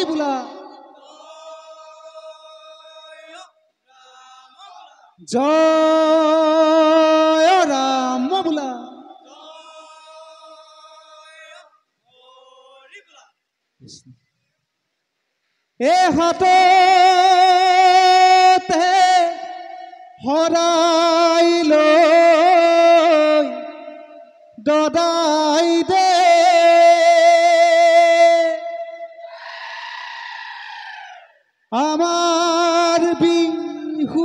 হৰি বোলা জয় ৰাম বোলা এ হাততে হৰাই লৈ দদাই দে আমাৰ বিহুখনি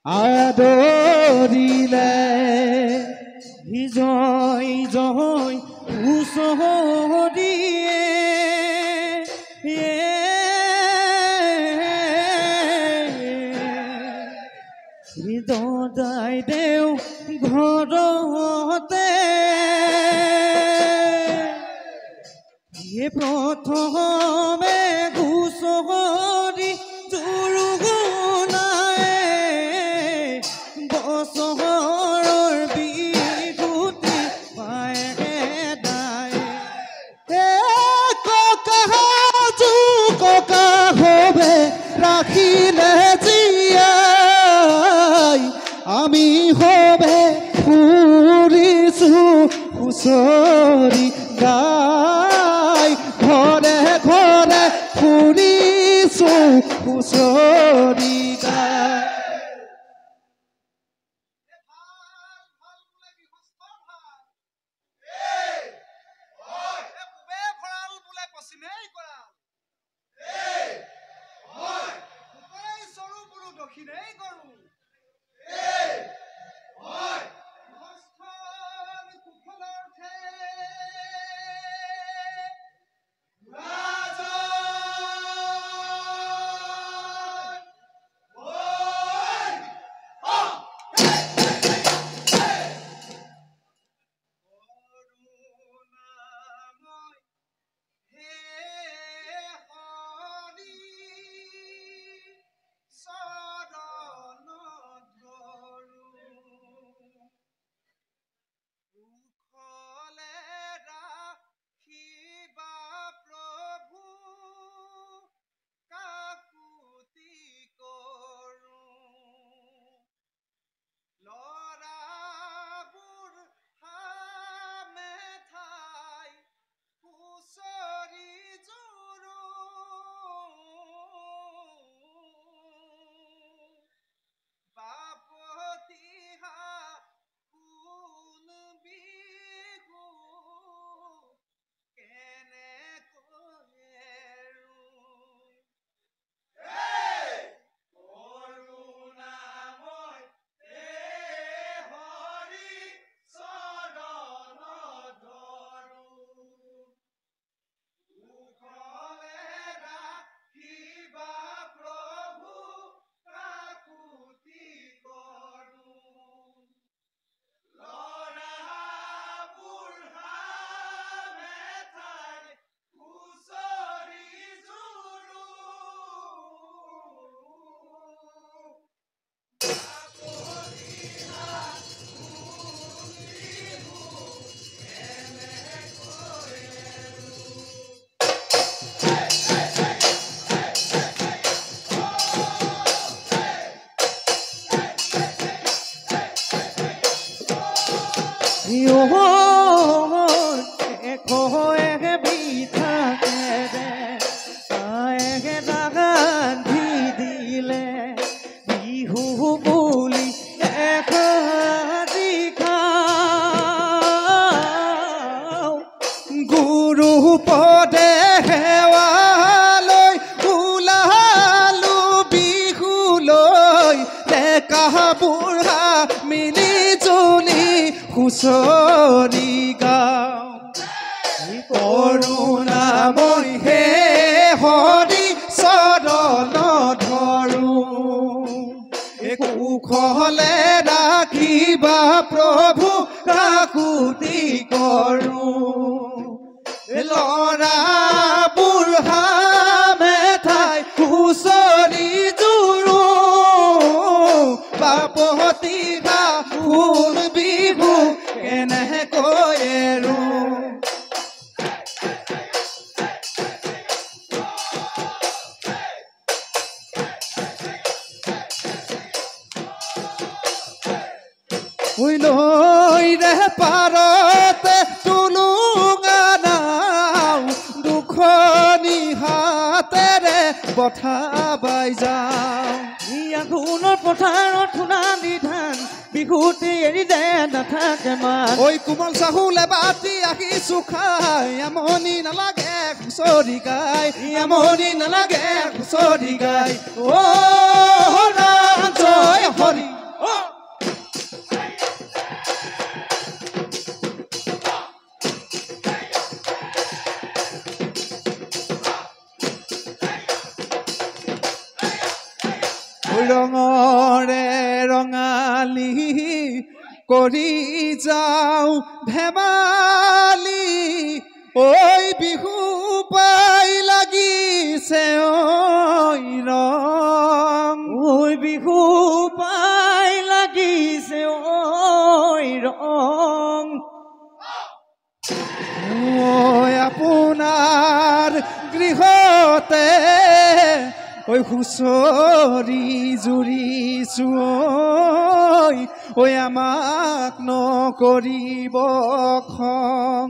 আদৰিলে জয় জয় উচহৰিয়ে দদাই দেও ঘৰতে প্ৰথমে ঘোষৰি জুৰুগুণাই বছৰৰ বিহুতি পায়ে দাই ককা যু ককা হবে ৰাখিলে জীয়াই আমি হবে ফুৰিছো হুঁচৰি গাই ঘৰে ঘৰে ফুৰিছো হুঁচৰি গাই হুঁচৰি গাওঁ কৰুণাময় হে হৰি চৰণ ধৰো কুশলে ৰাখিবা প্ৰভু কাকুতি কৰো ল'ৰা বুঢ়া মেঠাই হুঁচৰি জুৰো বাপতি ফুল বিহু কেনেকৈ এৰো নৈৰে পাৰতে টুলুঙা নাও দুখনি হাতেৰে পঠাবাই যাওঁ আঘোণৰ পথাৰত সোণালী ধান বিহুতে এৰি দে নাথাকে মান ঐ কোমল চাহুলে বাতি আহিছো খাই আমনি নালাগে হুঁচৰি গাই আমনি নালাগে হুঁচৰি গাই অ ৰাম জয় হৰি ৰঙৰে ৰঙালী কৰি যাওঁ ধেমালি ঐ বিহু পাই লাগিছে ঐ ৰং ঐ বিহু পাই লাগিছে ঐ ৰং ঐ আপোনাৰ গৃহতে ঐ হুঁচৰি জুৰিছো ঐ আমাক নকৰিব খং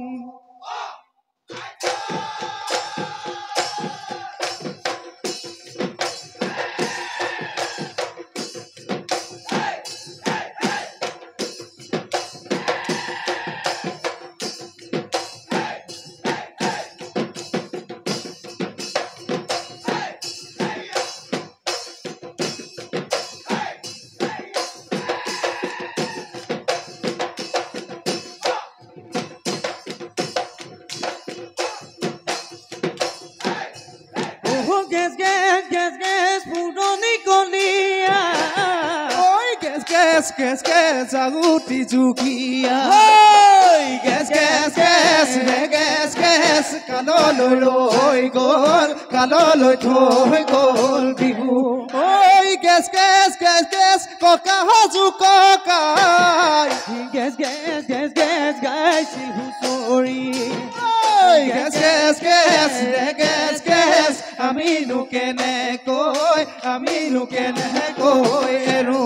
গেছ গেছ গেছ গেছ ফুটনি কলিয়া ঐ গেছ গেছ গেছ গেছ আগুটি জুকিয়া গেছ গেছ গেছ ৰে গেছ গেছ কাললৈ ৰৈ গ'ল কাললৈ থৈ গ'ল বিহু ঐ গেছ গেছ গেছ গেছ ককা সাজু ককাই গেছ গেছ গেছ গেছ গাইছিল হুঁচৰি গেছ গেছ গেছ ৰে গেছ গেছ আমিনো কেনেকৈ এৰো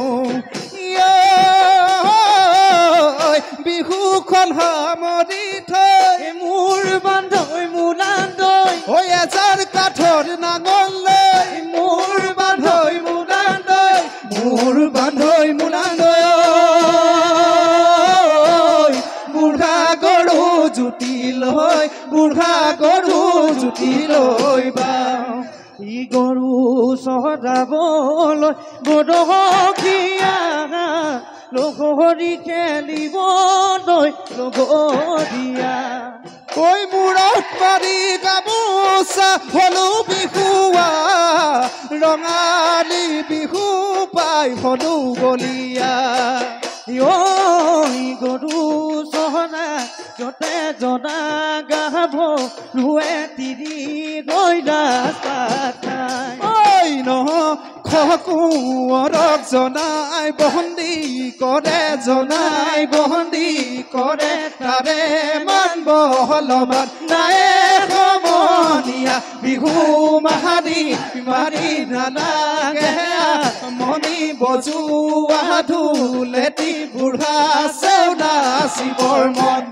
বিহুখন সামৰি থৈ মোৰ বান্ধৈ মোলান্দৈ ঐ এজাৰ কাঠৰ নাঙল লৈ মোৰ বান্ধৈ মোলান্দৈ মোলান্দৈ বুঢ়া গৰু জুতি লৈ বাওঁ ই গৰু চৰাবলৈ বদহীয়া লগৰী খেলিবলৈ লগৰীয়া ঐ মূৰত মাৰি গামোচা হলো বিহুৱা ৰঙালী বিহু পাই হলো গলীয়া ঐ গৰু চহৰা যতে জনা গাভ ৰুৱে তিৰি গৈ ৰাস্তাত ঐ নহ কোঁৱৰক জনাই বন্দী কৰে তাৰে মান বহলমান নাই সমনীয়া বিহু মাৰি নালাগে মণি বজোৱা ঢোলেটি বুঢ়া চেউনা শিৱৰ মন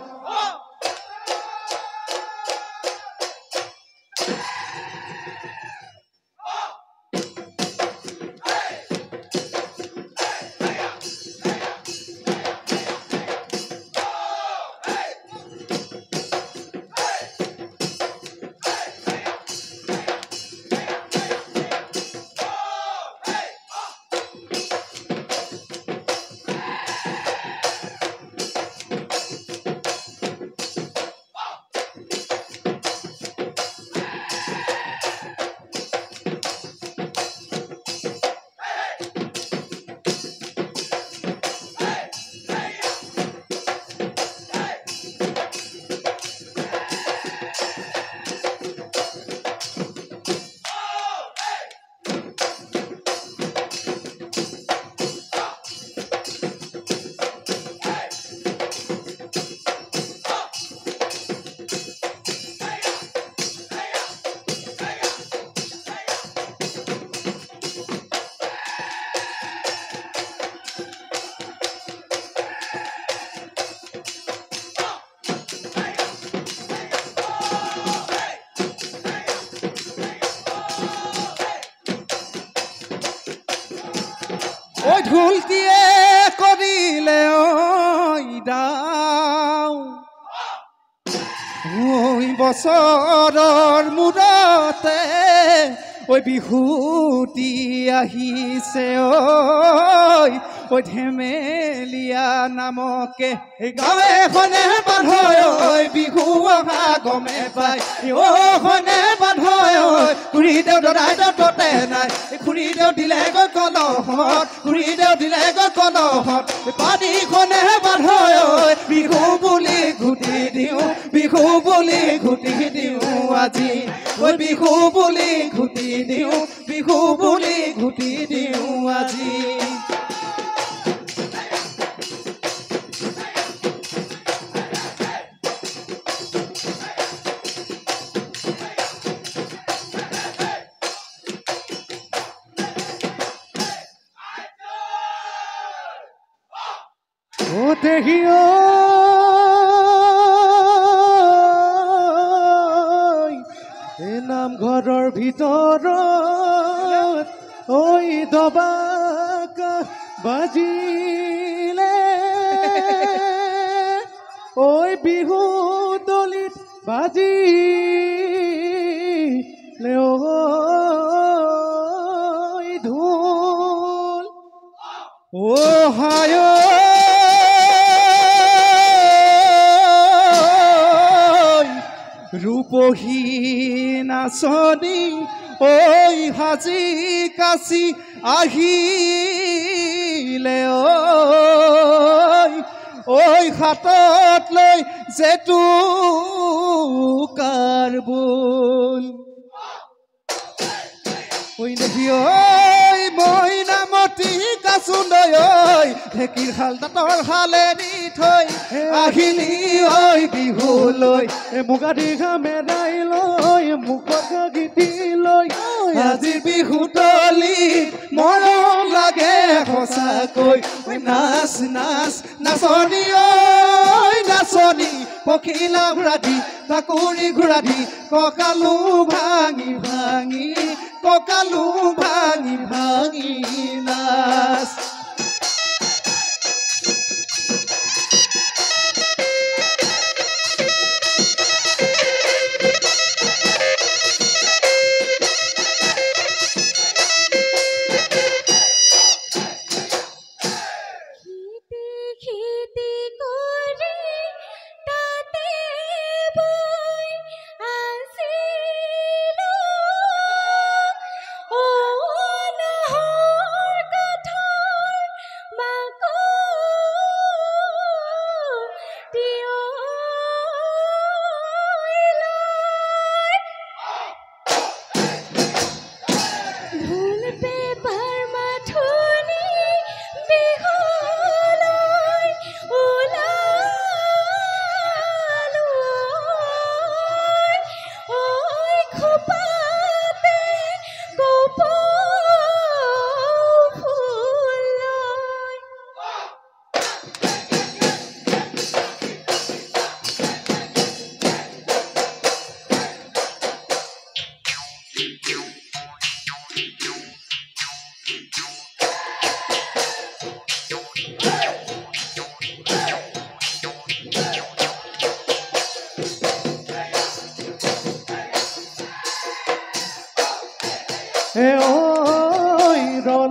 ঢুলটিয়ে কৰিলে ঐ দাও ঐ বছৰৰ মূৰতে ঐ বিহুতি আহিছে ঐ ধেমেলীয়া নামকে গাঁৱেখনে বান্ধৈ ঐ বিহু অহা গমে পাই অখনে বান্ধৈ ঐ খুৰীদেউ দদাই ততে নাই খুৰীদেউ দিলে গৈ কলহত খুৰীদেউ দিলে গৈ কলহত পানীখনে বান্ধৈ ঐ বিহু বুলি ঘুটি দিওঁ বিহু বুলি ঘুটি দিওঁ আজি ঐ বিহু বুলি ঘুটি দিওঁ বিহু বুলি ঘুটি দিওঁ আজি দেখিও নামঘৰৰ ভিতৰত ঐ দবাক বাজিলে ঐ বিহু দলিত বাজিলে ঐ ঢোল ও হায় ৰূপহী নাচনী ঐ সাজি কাচি আহিলে ঐ হাতত লৈ জেতুকাৰ বোল ঐ নেকি ঐ মইনামতী কাচুন্দৈ ঐ ঢেঁকীৰ শাল দাঁতৰ শালেৰি থৈ আহিলি ঐ বিহুলৈ মুগা দীঘা মেৰাই লৈ মুখত গীতি লৈ আজিৰ বিহু তলিত মৰম লাগে সঁচাকৈ নাচ নাচ নাচনী ঐ নাচনী পখিলা ঘোঁৰা দি তাকুৰি ঘোঁৰা দি কঁকালো ভাঙি ভাঙি কঁকালো ভাঙি ভাঙি নাচ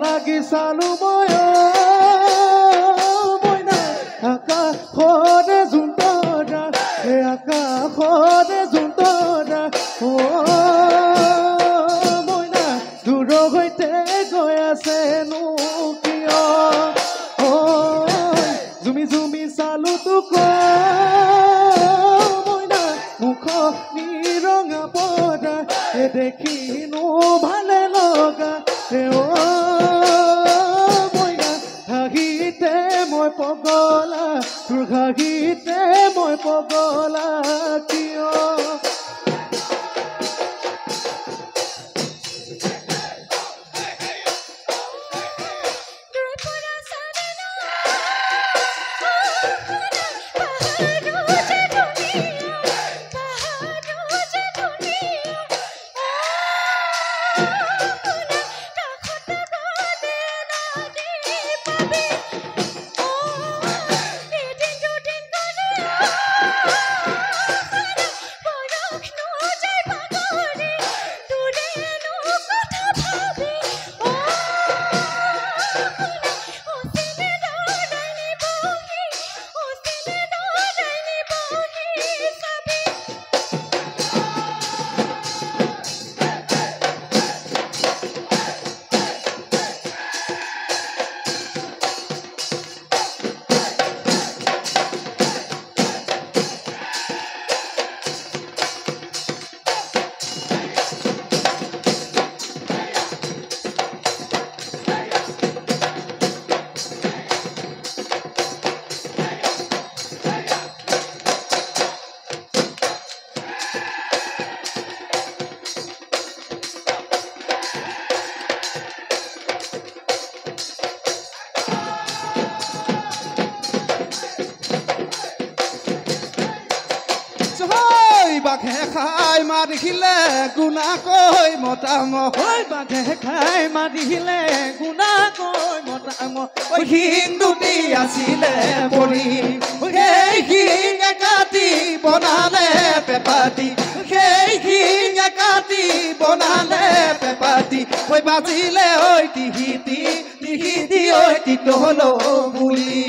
লাগি চালো মইনা আকাশতে জোনতৰা আকাশতে জোনতৰা মইনা দূৰৰ সৈতে গৈ আছেনো কিয় জুমি জুমি চালো তোক মইনা মুখ নিৰঙা পৰা দেখিনো ভালে লগা মইনা ঘাঁহিতে মই পগলা তোৰ ঘাঁহিতে মই পগলা কিয় বাঘে খাই মাৰিলে গুণাকৈ মতামত ঐ বাঘে খাই মাৰিলে গুণাকৈ মতামত শিং দুটি আছিলে পৰি সেই শিঙে কাটি বনালে পেপাতি সেই শিঙে কাটি বনালে পেপাতি ঐ বাজিলে ঐ টিহিটি টিহিটি ঐ টিটল বুলি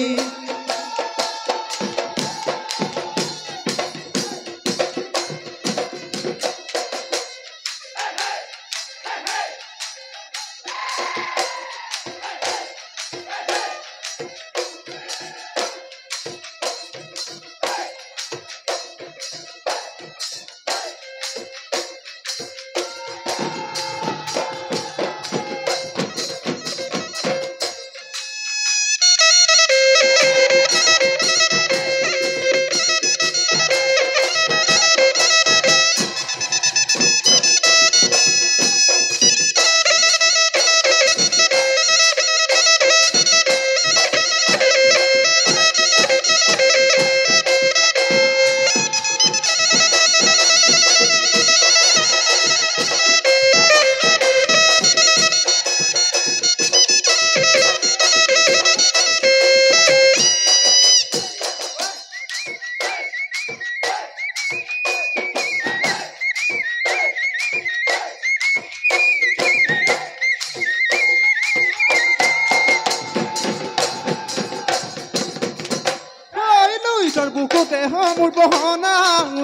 বুকুতে মোৰ বহনা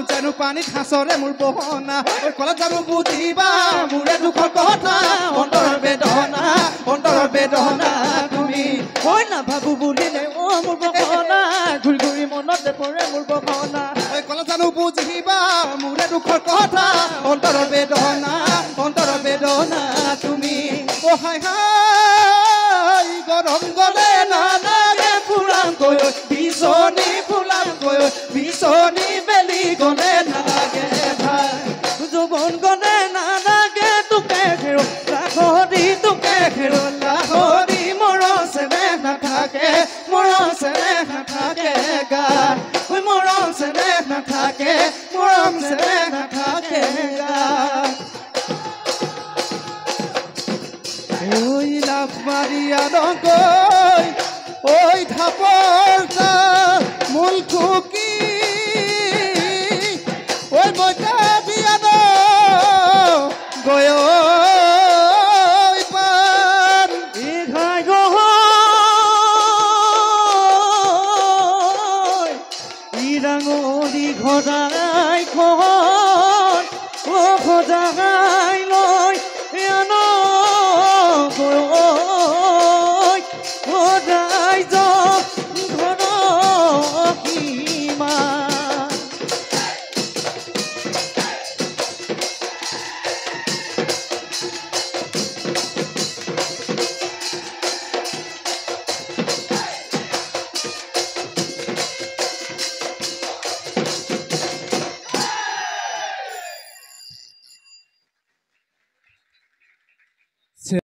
জানো পানীত সাঁচৰে মোৰ বহনা কলত জানো বুজিবা মোৰে দুখৰ কথা অন্তৰৰ বেদনা তুমি মই নাভাবো বুলিলে মোৰ বহনা ঘূৰি ঘূৰি মনতে পৰে মোৰ বহনা কলত জানো বুজিবা মোৰে দুখৰ কথা অন্তৰৰ বেদনা তুমি হাই হাই গৰম গলে নালাগে ফুৰামকৈ বিচনী ফুলামকৈ বিচনী বেলি গলে নালাগে ভাই যৌৱন গলে নালাগে তোকে ঘেৰো লাহৰি তোকে ঘেৰো লাহৰি মৰম চেনেহ নাথাকে গাত মৰম চেনেহ নাথাকে গাত ঐ লাভ মাৰিয়া নগৈ ঐ ধাপৰ মূল খুকি ঐ মইতা বিয়ান গৈ পান ঘাই গৈ ই ডাঙৰি ঘৰাই খন